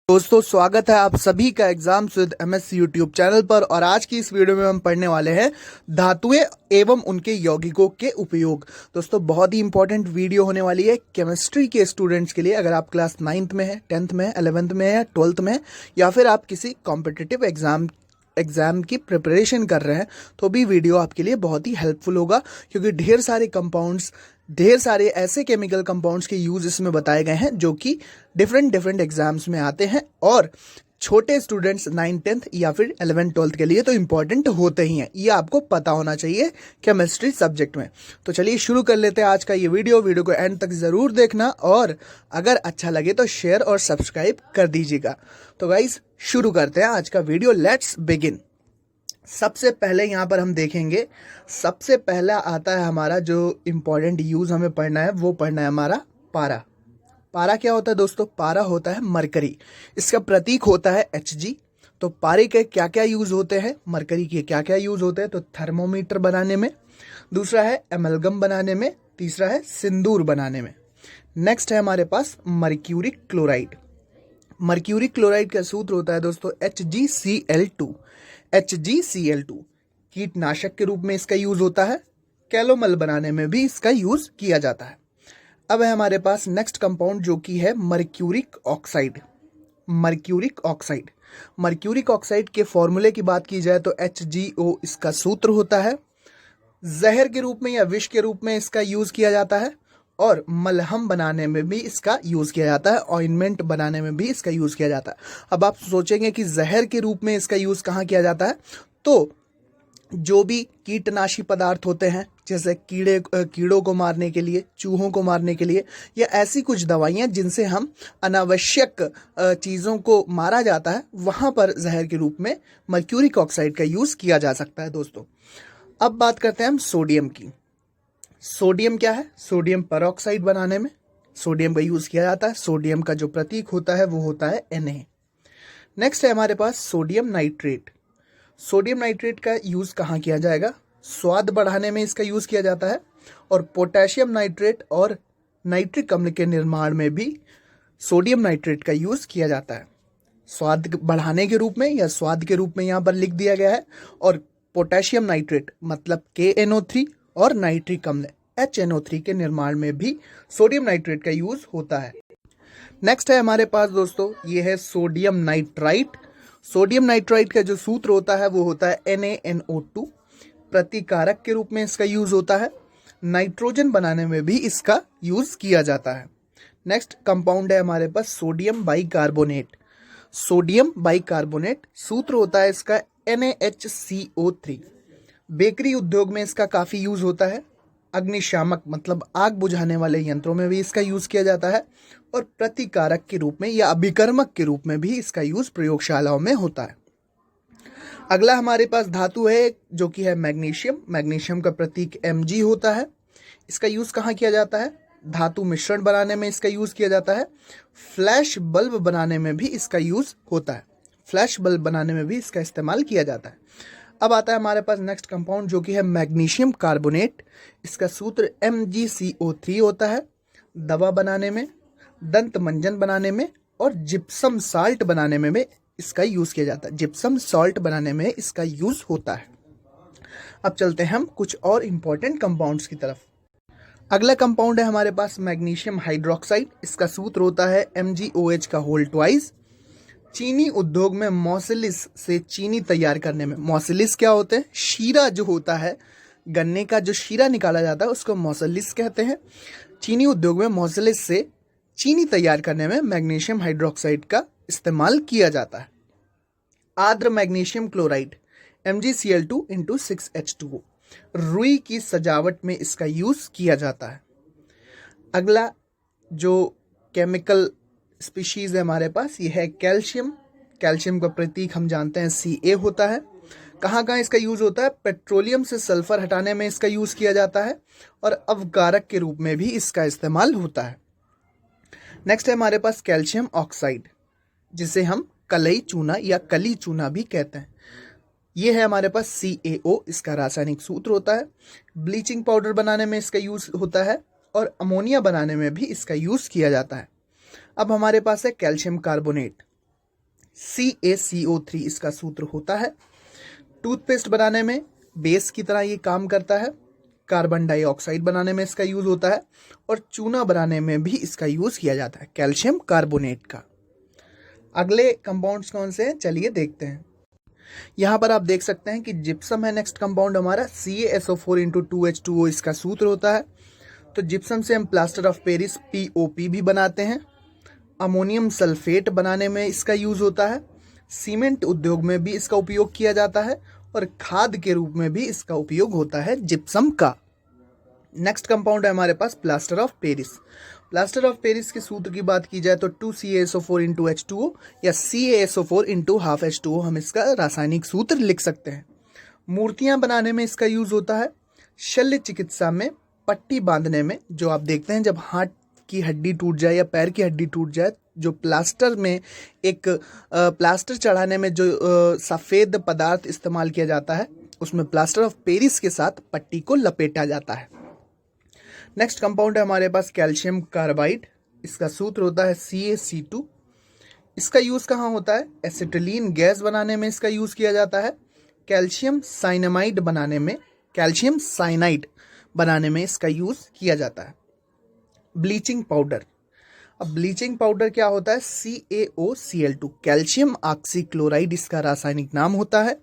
दोस्तों स्वागत है आप सभी का exams with MS YouTube channel पर। और आज की इस वीडियो में हम पढ़ने वाले हैं धातुएं एवं उनके यौगिकों के उपयोग। दोस्तों बहुत ही इंपॉर्टेंट वीडियो होने वाली है केमिस्ट्री के स्टूडेंट्स के लिए। अगर आप क्लास 9th में है, 10th में है, 11th में है, 12th में है, या फिर आप किसी कॉम्पिटिटिव एग्जाम की प्रिपरेशन कर रहे हैं तो भी वीडियो आपके लिए बहुत ही हेल्पफुल होगा, क्योंकि ढेर सारे ऐसे केमिकल कंपाउंड्स के यूज इसमें बताए गए हैं जो कि डिफरेंट एग्जाम्स में आते हैं और छोटे स्टूडेंट्स 9th 10th या फिर 11th 12th के लिए तो इम्पोर्टेंट होते ही हैं। ये आपको पता होना चाहिए केमिस्ट्री सब्जेक्ट में। तो चलिए शुरू कर लेते हैं आज का ये वीडियो को एंड तक जरूर देखना और अगर अच्छा लगे तो शेयर और सब्सक्राइब कर दीजिएगा। तो गाइज शुरू करते हैं आज का वीडियो, लेट्स बिगिन। सबसे पहले यहाँ पर हम देखेंगे, सबसे पहला आता है हमारा जो इम्पोर्टेंट यूज हमें पढ़ना है, वो पढ़ना है हमारा पारा। पारा क्या होता है दोस्तों? पारा होता है मरकरी, इसका प्रतीक होता है Hg। तो पारे के क्या क्या यूज होते हैं, मरकरी के क्या क्या यूज होते हैं? तो थर्मोमीटर बनाने में, दूसरा है एमलगम बनाने में, तीसरा है सिंदूर बनाने में। नेक्स्ट है हमारे पास मर्क्यूरिक क्लोराइड। मर्क्यूरिक क्लोराइड का सूत्र होता है दोस्तों HgCl2। HgCl2 कीटनाशक के रूप में इसका यूज होता है, कैलोमल बनाने में भी इसका यूज किया जाता है। अब है हमारे पास नेक्स्ट कंपाउंड जो कि है mercuric oxide. Mercuric oxide, mercuric oxide के फॉर्मूले की बात की जाए तो HgO इसका सूत्र होता है। जहर के रूप में या विष के रूप में इसका यूज किया जाता है और मलहम बनाने में भी इसका यूज किया जाता है, ऑइंटमेंट बनाने में भी इसका यूज किया जाता है। अब आप सोचेंगे कि जहर के रूप में इसका यूज कहाँ किया जाता है? तो जो भी कीटनाशी पदार्थ होते हैं, जैसे कीड़ों को मारने के लिए, चूहों को मारने के लिए, या ऐसी कुछ दवाइयाँ जिनसे हम अनावश्यक चीज़ों को मारा जाता है, वहाँ पर जहर के रूप में मर्क्यूरिक ऑक्साइड का यूज किया जा सकता है दोस्तों। अब बात करते हैं हम सोडियम की। सोडियम क्या है? सोडियम परऑक्साइड बनाने में सोडियम का यूज किया जाता है। सोडियम का जो प्रतीक होता है वो होता है Na। नेक्स्ट है हमारे पास सोडियम नाइट्रेट। सोडियम नाइट्रेट का यूज कहाँ किया जाएगा? स्वाद बढ़ाने में इसका यूज किया जाता है। और पोटेशियम नाइट्रेट और नाइट्रिक अम्ल के निर्माण में भी सोडियम नाइट्रेट का यूज किया जाता है। स्वाद बढ़ाने के रूप में या स्वाद के रूप में यहाँ पर लिख दिया गया है। और पोटेशियम नाइट्रेट मतलब KNO3 और नाइट्रिक अम्ल HNO3 के निर्माण में भी सोडियम नाइट्रेट का यूज होता है। नेक्स्ट है हमारे पास दोस्तों, ये है सोडियम नाइट्राइट। सोडियम नाइट्राइट का जो सूत्र होता है वो होता है NaNO2। प्रतिकारक के रूप में इसका यूज होता है। नाइट्रोजन बनाने में भी इसका यूज किया जाता है। नेक्स्ट कंपाउंड है हमारे पास सोडियम बाइकार्बोनेट। सोडियम बाइकार्बोनेट सूत्र होता है इसका NaHCO3। बेकरी उद्योग में इसका काफी यूज होता है। अग्निशामक मतलब आग बुझाने वाले यंत्रों में भी इसका यूज किया जाता है। और प्रतिकारक के रूप में या अभिकर्मक के रूप में भी इसका यूज प्रयोगशालाओं में होता है। अगला हमारे पास धातु है जो कि है मैग्नीशियम। मैग्नीशियम का प्रतीक Mg होता है। इसका यूज कहाँ किया जाता है? धातु मिश्रण बनाने में इसका यूज किया जाता है। फ्लैश बल्ब बनाने में भी इसका यूज होता है। फ्लैश बल्ब बनाने में भी इसका इस्तेमाल किया जाता है। अब आता है हमारे पास नेक्स्ट कंपाउंड जो कि है मैग्नीशियम कार्बोनेट। इसका सूत्र MgCO3 होता है। दवा बनाने में, दंत मंजन बनाने में और जिप्सम साल्ट बनाने में इसका यूज किया जाता है। जिप्सम सॉल्ट बनाने में इसका यूज होता है। अब चलते हैं हम कुछ और इंपॉर्टेंट कंपाउंड्स की तरफ। अगला कंपाउंड है हमारे पास मैग्नीशियम हाइड्रोक्साइड। इसका सूत्र होता है MgOH का होल ट्वाइस। चीनी उद्योग में मौसलिस से चीनी तैयार करने में, मौसलिस क्या होते हैं? शीरा जो होता है, गन्ने का जो शीरा निकाला जाता है उसको मौसलिस कहते हैं। चीनी उद्योग में मौसलिस से चीनी तैयार करने में मैग्नीशियम हाइड्रोक्साइड का इस्तेमाल किया जाता है। आर्द्र मैग्नीशियम क्लोराइड MgCl2 रुई की सजावट में इसका यूज किया जाता है। अगला जो केमिकल स्पीशीज है हमारे पास, ये है कैल्शियम। कैल्शियम का प्रतीक हम जानते हैं Ca होता है। कहाँ कहाँ इसका यूज होता है? पेट्रोलियम से सल्फर हटाने में इसका यूज किया जाता है और अवगारक के रूप में भी इसका इस्तेमाल होता है। नेक्स्ट है हमारे पास कैल्शियम ऑक्साइड, जिसे हम कलई चूना या कली चूना भी कहते हैं। ये है हमारे पास CaO, इसका रासायनिक सूत्र होता है। ब्लीचिंग पाउडर बनाने में इसका यूज होता है और अमोनिया बनाने में भी इसका यूज किया जाता है। अब हमारे पास है कैल्शियम कार्बोनेट। CaCO3 इसका सूत्र होता है। टूथपेस्ट बनाने में बेस की तरह ये काम करता है। कार्बन डाइऑक्साइड बनाने में इसका यूज होता है और चूना बनाने में भी इसका यूज किया जाता है, कैल्शियम कार्बोनेट का। अगले कंपाउंड्स कौन से हैं, चलिए देखते हैं। यहाँ पर आप देख सकते हैं कि जिप्सम है नेक्स्ट कंपाउंड हमारा। CaSO4 × 2H2O इसका सूत्र होता है। तो जिप्सम से हम प्लास्टर ऑफ पेरिस POP भी बनाते हैं। अमोनियम सल्फेट बनाने में इसका यूज होता है। सीमेंट उद्योग में भी इसका उपयोग किया जाता है और खाद के रूप में भी इसका उपयोग होता है जिप्सम का। नेक्स्ट कंपाउंड है हमारे पास plaster of Paris. Plaster of Paris के सूत्र की बात की जाए तो 2CaSO4 × H2O या CaSO4 × ½ H2O हम इसका रासायनिक सूत्र लिख सकते हैं। मूर्तियां बनाने में इसका यूज होता है। शल्य चिकित्सा में पट्टी बांधने में, जो आप देखते हैं जब हाथ की हड्डी टूट जाए या पैर की हड्डी टूट जाए, जो प्लास्टर में एक प्लास्टर चढ़ाने में जो सफ़ेद पदार्थ इस्तेमाल किया जाता है, उसमें प्लास्टर ऑफ पेरिस के साथ पट्टी को लपेटा जाता है। नेक्स्ट कंपाउंड है हमारे पास कैल्शियम कार्बाइड। इसका सूत्र होता है CaC2। इसका यूज़ कहाँ होता है, एसिटिलीन गैस बनाने में इसका यूज़ किया जाता है। कैल्शियम साइनामाइड बनाने में, कैल्शियम साइनाइड बनाने में इसका यूज़ किया जाता है। Bleaching powder. अब ब्लीचिंग पाउडर क्या होता है, CaOCl2 कैल्शियम ऑक्सीक्लोराइड इसका रासायनिक नाम होता है।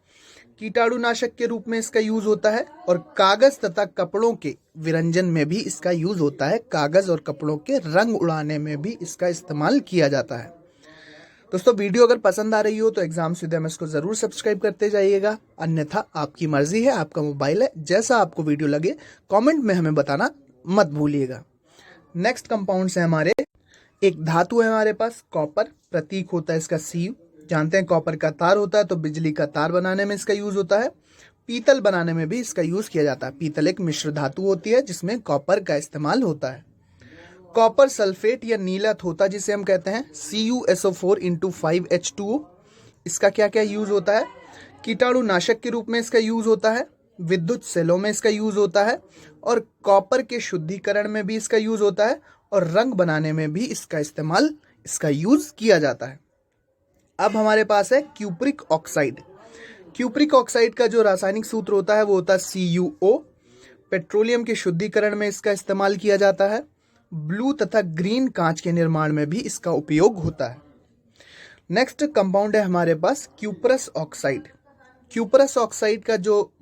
कीटाणुनाशक के रूप में इसका यूज होता है और कागज तथा कपड़ों के विरंजन में भी इसका यूज होता है। कागज और कपड़ों के रंग उड़ाने में भी इसका इस्तेमाल किया जाता है। दोस्तों वीडियो अगर पसंद आ रही हो तो एग्जाम्स विद एमएस को जरूर सब्सक्राइब करते जाइएगा, अन्यथा आपकी मर्जी है, आपका मोबाइल है, जैसा आपको वीडियो लगे कमेंट में हमें बताना मत भूलिएगा। नेक्स्ट कंपाउंड्स है हमारे, एक धातु है हमारे पास कॉपर, प्रतीक होता है इसका Cu। जानते हैं कॉपर का तार होता है तो बिजली का तार बनाने में इसका यूज होता है। पीतल बनाने में भी इसका यूज किया जाता है। पीतल एक मिश्र धातु होती है जिसमें कॉपर का इस्तेमाल होता है। कॉपर सल्फेट या नीला थोथा जिसे हम कहते हैं CuSO4 × 5H2O, इसका क्या क्या यूज होता है, कीटाणुनाशक के रूप में इसका यूज होता है। विद्युत सेलों में इसका यूज होता है और कॉपर के शुद्धिकरण में भी इसका यूज होता है और रंग बनाने में भी इसका इस्तेमाल, इसका यूज किया जाता है। अब हमारे पास है क्यूप्रिक ऑक्साइड। क्यूप्रिक ऑक्साइड का जो रासायनिक सूत्र होता है वो होता है CuO। पेट्रोलियम के शुद्धिकरण में इसका इस्तेमाल किया जाता है। ब्लू तथा ग्रीन कांच के निर्माण में भी इसका उपयोग होता है। नेक्स्ट कंपाउंड है हमारे पास क्यूपरस ऑक्साइड। क्यूपरस ऑक्साइड का जो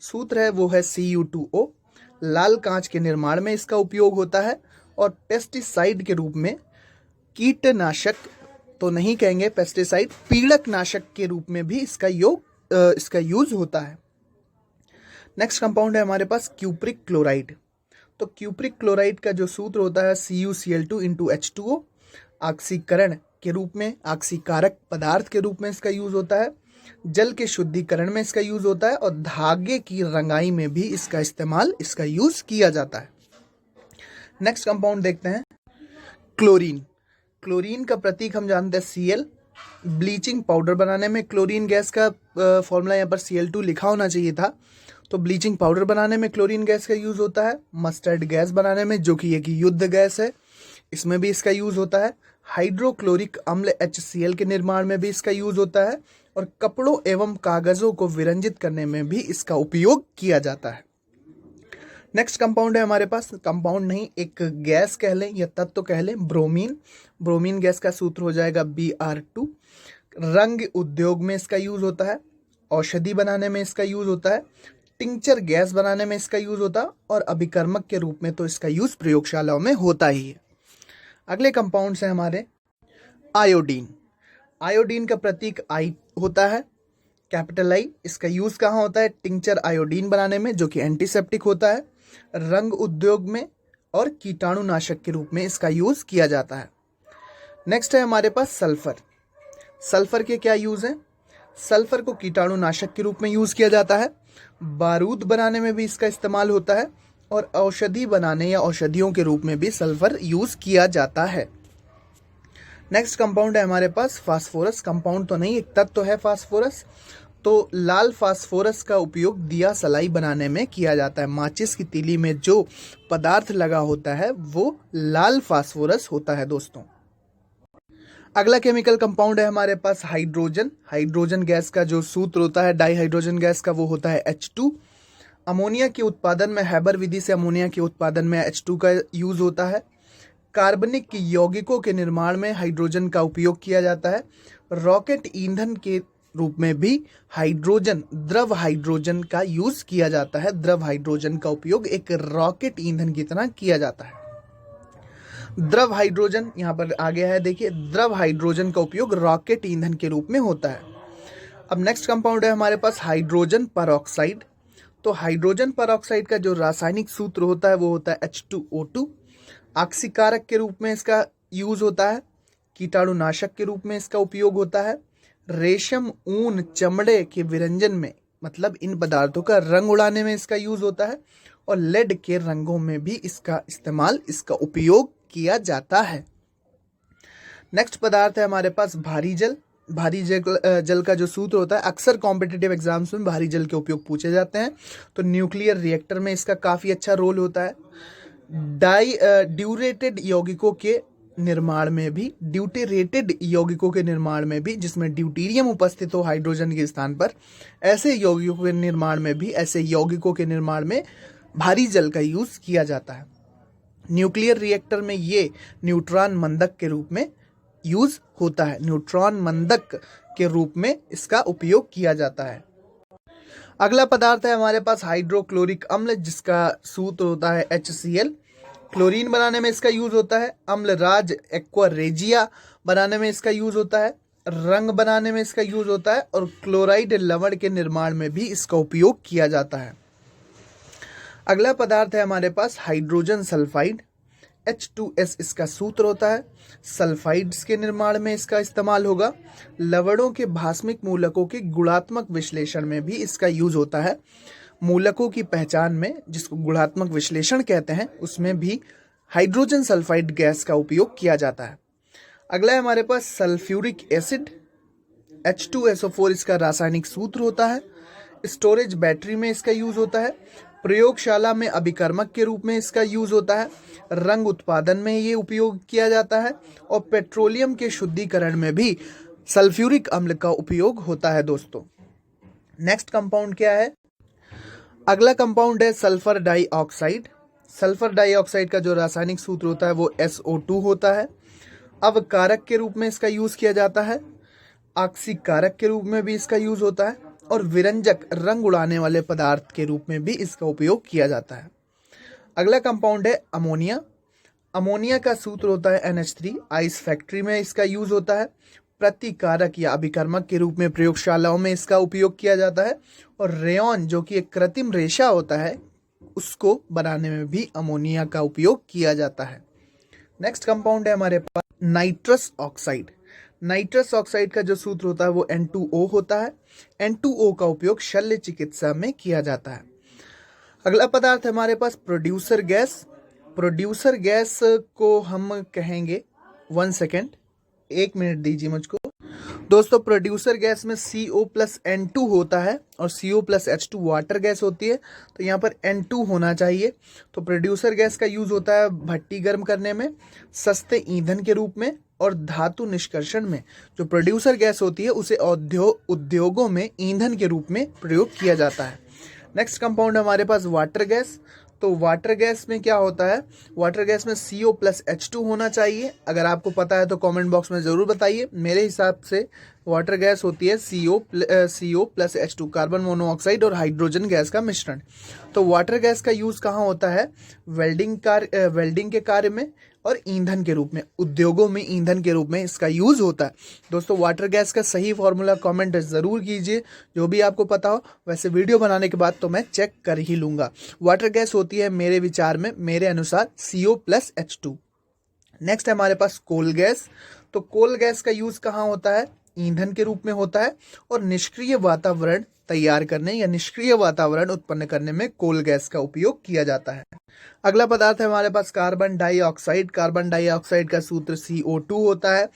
सूत्र है वो है Cu2O। लाल कांच के निर्माण में इसका उपयोग होता है और पेस्टिसाइड के रूप में, कीटनाशक तो नहीं कहेंगे पेस्टिसाइड, पीड़क नाशक के रूप में भी इसका यूज होता है। नेक्स्ट कंपाउंड है हमारे पास क्यूप्रिक क्लोराइड। तो क्यूप्रिक क्लोराइड का जो सूत्र होता है CuCl2 × H2O। ऑक्सीकरण के रूप में, ऑक्सीकारक पदार्थ के रूप में इसका यूज होता है। जल के शुद्धिकरण में इसका यूज होता है और धागे की रंगाई में भी इसका इस्तेमाल, इसका यूज किया जाता है। नेक्स्ट कंपाउंड देखते हैं क्लोरीन। क्लोरीन का प्रतीक हम जानते हैं Cl। ब्लीचिंग पाउडर बनाने में क्लोरीन गैस का फॉर्मूला यहाँ पर Cl2 लिखा होना चाहिए था, तो ब्लीचिंग पाउडर बनाने में क्लोरीन गैस का यूज होता है। मस्टर्ड गैस बनाने में, जो कि एक युद्ध गैस है, इसमें भी इसका यूज होता है। हाइड्रोक्लोरिक अम्ल HCl के निर्माण में भी इसका यूज होता है और कपड़ों एवं कागजों को विरंजित करने में भी इसका उपयोग किया जाता है। नेक्स्ट कंपाउंड है हमारे पास, कंपाउंड नहीं एक गैस कह लें या तत्व कह लें, ब्रोमीन। ब्रोमीन गैस का सूत्र हो जाएगा Br2। रंग उद्योग में इसका यूज होता है। औषधि बनाने में इसका यूज होता है। टिंचर गैस बनाने में इसका यूज होता है और अभिकर्मक के रूप में तो इसका यूज प्रयोगशालाओं में होता ही है। अगले कंपाउंड्स हैं हमारे आयोडीन। आयोडीन का प्रतीक I होता है, कैपिटल I। इसका यूज कहाँ होता है, टिंचर आयोडीन बनाने में, जो कि एंटीसेप्टिक होता है। रंग उद्योग में और कीटाणुनाशक के रूप में इसका यूज किया जाता है। नेक्स्ट है हमारे पास सल्फर। सल्फर के क्या यूज हैं, सल्फर को कीटाणुनाशक के रूप में यूज किया जाता है। बारूद बनाने में भी इसका इस्तेमाल होता है और औषधि बनाने या औषधियों के रूप में भी सल्फर यूज किया जाता है। नेक्स्ट कंपाउंड है हमारे पास फास्फोरस। कंपाउंड तो नहीं, एक तत्व तो है फास्फोरस। तो लाल फास्फोरस का उपयोग दिया सलाई बनाने में किया जाता है। माचिस की तीली में जो पदार्थ लगा होता है वो लाल फास्फोरस होता है दोस्तों। अगला केमिकल कंपाउंड है हमारे पास हाइड्रोजन। हाइड्रोजन गैस का जो सूत्र होता है डाई हाइड्रोजन गैस का वो होता है H2। अमोनिया के उत्पादन में हैबर विधि से अमोनिया के उत्पादन में H2 का यूज होता है। कार्बनिक यौगिकों के निर्माण में हाइड्रोजन का उपयोग किया जाता है। रॉकेट ईंधन के रूप में भी हाइड्रोजन, द्रव हाइड्रोजन का यूज किया जाता है। द्रव हाइड्रोजन का उपयोग एक रॉकेट ईंधन की तरह किया जाता है। द्रव हाइड्रोजन यहाँ पर आ गया है, देखिए द्रव हाइड्रोजन का उपयोग रॉकेट ईंधन के रूप में होता है। अब नेक्स्ट कंपाउंड है हमारे पास हाइड्रोजन परऑक्साइड। तो हाइड्रोजन परऑक्साइड का जो रासायनिक सूत्र होता है वो होता है H2O2। ऑक्सीकारक के रूप में इसका यूज होता है। कीटाणुनाशक के रूप में इसका उपयोग होता है। रेशम, ऊन, चमड़े के विरंजन में, मतलब इन पदार्थों का रंग उड़ाने में इसका यूज होता है। और लेड के रंगों में भी इसका इस्तेमाल, इसका उपयोग किया जाता है। नेक्स्ट पदार्थ है हमारे पास भारी जल। भारी जल का जो सूत्र होता है, अक्सर कॉम्पिटिटिव एग्जाम्स में भारी जल के उपयोग पूछे जाते हैं। तो न्यूक्लियर रिएक्टर में इसका काफ़ी अच्छा रोल होता है। ड्यूरेटेड यौगिकों के निर्माण में भी, ड्यूटेरेटेड यौगिकों के निर्माण में भी, जिसमें ड्यूटीरियम उपस्थित हो हाइड्रोजन के स्थान पर, ऐसे यौगिकों के निर्माण में भी, ऐसे यौगिकों के निर्माण में भारी जल का यूज किया जाता है। न्यूक्लियर रिएक्टर में ये न्यूट्रॉन मंदक के रूप में यूज होता है। न्यूट्रॉन मंदक के रूप में इसका उपयोग किया जाता है। अगला पदार्थ है हमारे पास हाइड्रोक्लोरिक अम्ल, जिसका सूत्र होता है HCl। क्लोरीन बनाने में इसका यूज होता है। अम्ल राज एक्वा रेजिया बनाने में इसका यूज होता है। रंग बनाने में इसका यूज होता है। और क्लोराइड लवण के निर्माण में भी इसका उपयोग किया जाता है। अगला पदार्थ है हमारे पास हाइड्रोजन सल्फाइड। H2S इसका सूत्र होता है। सल्फाइड्स के निर्माण में इसका इस्तेमाल होगा। लवणों के भास्मिक मूलकों के गुणात्मक विश्लेषण में भी इसका यूज होता है। मूलकों की पहचान में, जिसको गुणात्मक विश्लेषण कहते हैं, उसमें भी हाइड्रोजन सल्फाइड गैस का उपयोग किया जाता है। अगला है हमारे पास सल्फ्यूरिक एसिड। H2SO4 इसका रासायनिक सूत्र होता है। स्टोरेज बैटरी में इसका यूज होता है। प्रयोगशाला में अभिकर्मक के रूप में इसका यूज होता है। रंग उत्पादन में ये उपयोग किया जाता है। और पेट्रोलियम के शुद्धिकरण में भी सल्फ्यूरिक अम्ल का उपयोग होता है दोस्तों। नेक्स्ट कंपाउंड क्या है? अगला कंपाउंड है सल्फर डाइऑक्साइड। सल्फर डाइऑक्साइड का जो रासायनिक सूत्र होता है वो SO2 होता है। अवकारक के रूप में इसका यूज किया जाता है। ऑक्सीकारक के रूप में भी इसका यूज होता है। और विरंजक, रंग उड़ाने वाले पदार्थ के रूप में भी इसका उपयोग किया जाता है। अगला कंपाउंड है अमोनिया। अमोनिया का सूत्र होता है NH3। आइस फैक्ट्री में इसका यूज होता है। प्रतिकारक या अभिकर्मक के रूप में प्रयोगशालाओं में इसका उपयोग किया जाता है। और रेयॉन, जो कि एक कृत्रिम रेशा होता है, उसको बनाने में भी अमोनिया का उपयोग किया जाता है। नेक्स्ट कंपाउंड है हमारे पास नाइट्रस ऑक्साइड। नाइट्रस ऑक्साइड का जो सूत्र होता है वो N2O होता है। N2O का उपयोग शल्य चिकित्सा में किया जाता है। अगला पदार्थ है हमारे पास प्रोड्यूसर गैस। प्रोड्यूसर गैस को हम कहेंगे, 1 सेकेंड, 1 मिनट दीजिए मुझको। दोस्तों, प्रोड्यूसर गैस में CO+N2 होता है और CO+H2 वाटर गैस होती है। तो यहाँ पर N2 होना चाहिए। तो प्रोड्यूसर गैस का यूज होता है भट्टी गर्म करने में, सस्ते ईंधन के रूप में और धातु निष्कर्षण में। जो प्रोड्यूसर गैस होती है उसे उद्योगों में ईंधन के रूप में प्रयोग किया जाता है। नेक्स्ट कंपाउंड हमारे पास वाटर गैस। तो वाटर गैस में क्या होता है? वाटर गैस में CO+H2 होना चाहिए। अगर आपको पता है तो कमेंट बॉक्स में ज़रूर बताइए। मेरे हिसाब से वाटर गैस होती है CO+H2, कार्बन मोनोऑक्साइड और हाइड्रोजन गैस का मिश्रण। तो वाटर गैस का यूज़ कहाँ होता है? वेल्डिंग के कार्य में और ईंधन के रूप में, उद्योगों में ईंधन के रूप में इसका यूज होता है। दोस्तों, वाटर गैस का सही फॉर्मूला कमेंट जरूर कीजिए, जो भी आपको पता हो। वैसे वीडियो बनाने के बाद तो मैं चेक कर ही लूंगा। वाटर गैस होती है मेरे विचार में, मेरे अनुसार CO+H2। नेक्स्ट है हमारे पास कोल गैस। तो कोल गैस का यूज कहाँ होता है? ईंधन के रूप में होता है और निष्क्रिय वातावरण तैयार करने या निष्क्रिय वातावरण उत्पन्न करने में कोल गैस का उपयोग किया जाता है। अगला पदार्थ है हमारे पास कार्बन डाइऑक्साइड। कार्बन डाइऑक्साइड का सूत्र CO2 होता है।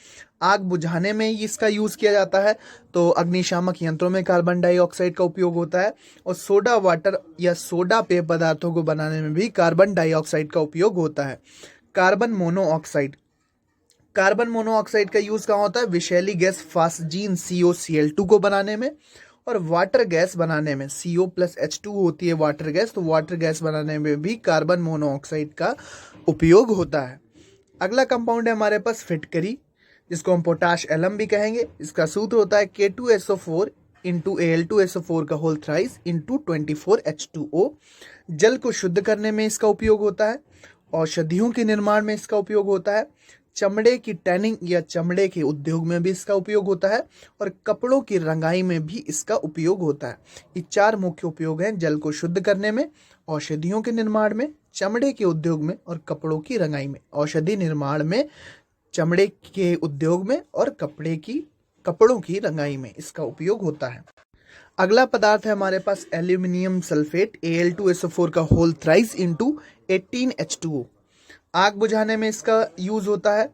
आग बुझाने में इसका यूज किया जाता है। तो अग्निशामक यंत्रों में कार्बन डाइऑक्साइड का उपयोग होता है। और सोडा वाटर या सोडा पेय पदार्थों को बनाने में भी कार्बन डाइऑक्साइड का उपयोग होता है। Carbon monoxide. कार्बन मोनोऑक्साइड का यूज कहाँ होता है? विषैली गैस फास्जीन COCl2 को बनाने में और वाटर गैस बनाने में। CO+H2 होती है वाटर गैस, तो वाटर गैस बनाने में भी कार्बन मोनोऑक्साइड का उपयोग होता है। अगला कंपाउंड है हमारे पास फिटकरी, जिसको हम पोटाश एलम भी कहेंगे। इसका सूत्र होता है K2SO4 इंटू Al2SO4 का होल थ्राइस इंटू 24H2O। जल को शुद्ध करने में इसका उपयोग होता है, औषधियों के निर्माण में इसका उपयोग होता है, चमड़े की टैनिंग या चमड़े के उद्योग में भी इसका उपयोग होता है और कपड़ों की रंगाई में भी इसका उपयोग होता है। ये 4 मुख्य उपयोग हैं जल को शुद्ध करने में, औषधियों के निर्माण में, चमड़े के उद्योग में और कपड़ों की रंगाई में। औषधि निर्माण में, चमड़े के उद्योग में और कपड़ों की रंगाई में इसका उपयोग होता है। अगला पदार्थ है हमारे पास एल्यूमिनियम सल्फेट Al2SO4 का होल थ्राइस इंटू 18H2O। आग बुझाने में इसका यूज होता है,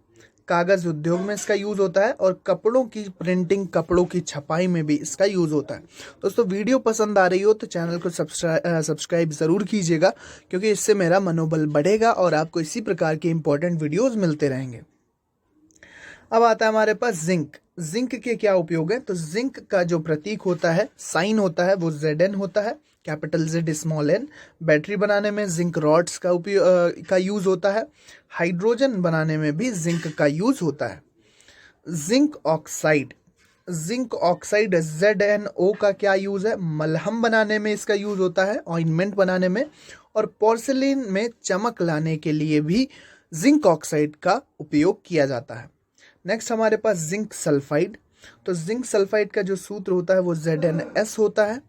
कागज उद्योग में इसका यूज होता है और कपड़ों की प्रिंटिंग, कपड़ों की छपाई में भी इसका यूज होता है। दोस्तों वीडियो पसंद आ रही हो तो चैनल को सब्सक्राइब जरूर कीजिएगा, क्योंकि इससे मेरा मनोबल बढ़ेगा और आपको इसी प्रकार के इंपॉर्टेंट वीडियोस मिलते रहेंगे। अब आता है हमारे पास जिंक। जिंक के क्या उपयोग है? तो जिंक का जो प्रतीक होता है, साइन होता है, वो Zn होता है, capital Z small n। Battery बनाने में जिंक रॉड्स का यूज होता है। हाइड्रोजन बनाने में भी जिंक का यूज होता है। Zinc oxide, zinc oxide ZnO का क्या यूज है? मलहम बनाने में इसका यूज होता है, ऑइंटमेंट बनाने में, और पोर्सिलेन में चमक लाने के लिए भी जिंक ऑक्साइड का उपयोग किया जाता है। नेक्स्ट हमारे पास जिंक सल्फाइड। तो जिंक सल्फाइड का जो सूत्र होता है वो ZnS होता है।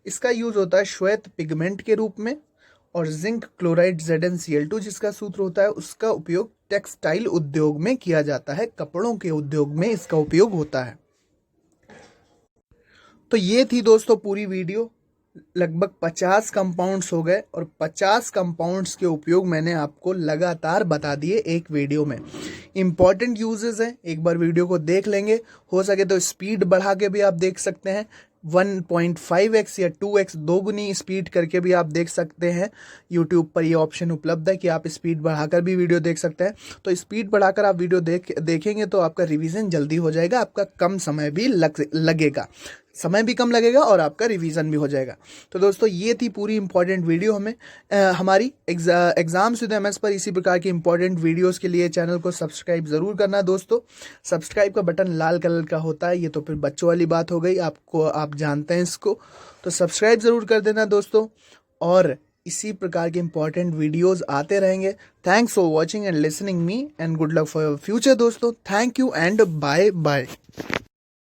इसका यूज होता है श्वेत पिगमेंट के रूप में। और जिंक क्लोराइड ZnCl2 जिसका सूत्र होता है, उसका उपयोग टेक्सटाइल उद्योग में किया जाता है, कपड़ों के उद्योग में इसका उपयोग होता है। तो ये थी दोस्तों पूरी वीडियो। लगभग 50 कंपाउंड्स हो गए और 50 कंपाउंड्स के उपयोग मैंने आपको लगातार बता दिए एक वीडियो में। इंपॉर्टेंट यूजेस हैं, एक बार वीडियो को देख लेंगे, हो सके तो स्पीड बढ़ा के भी आप देख सकते हैं। 1.5x या 2x दोगुनी स्पीड करके भी आप देख सकते हैं। यूट्यूब पर ये ऑप्शन उपलब्ध है कि आप स्पीड बढ़ाकर भी वीडियो देख सकते हैं। तो स्पीड बढ़ाकर आप वीडियो देखेंगे तो आपका रिवीजन जल्दी हो जाएगा, आपका कम समय भी लगेगा, समय भी कम लगेगा और आपका रिवीजन भी हो जाएगा। तो दोस्तों ये थी पूरी इंपॉर्टेंट वीडियो। हमारी एग्जाम्स विद MS पर इसी प्रकार की इंपॉर्टेंट वीडियोस के लिए चैनल को सब्सक्राइब जरूर करना दोस्तों। सब्सक्राइब का बटन लाल कलर का होता है, ये तो फिर बच्चों वाली बात हो गई, आप जानते हैं इसको, तो सब्सक्राइब जरूर कर देना दोस्तों। और इसी प्रकार के इंपॉर्टेंट वीडियोस आते रहेंगे। Thanks for watching and listening me and good luck for your future दोस्तों। Thank you and bye bye.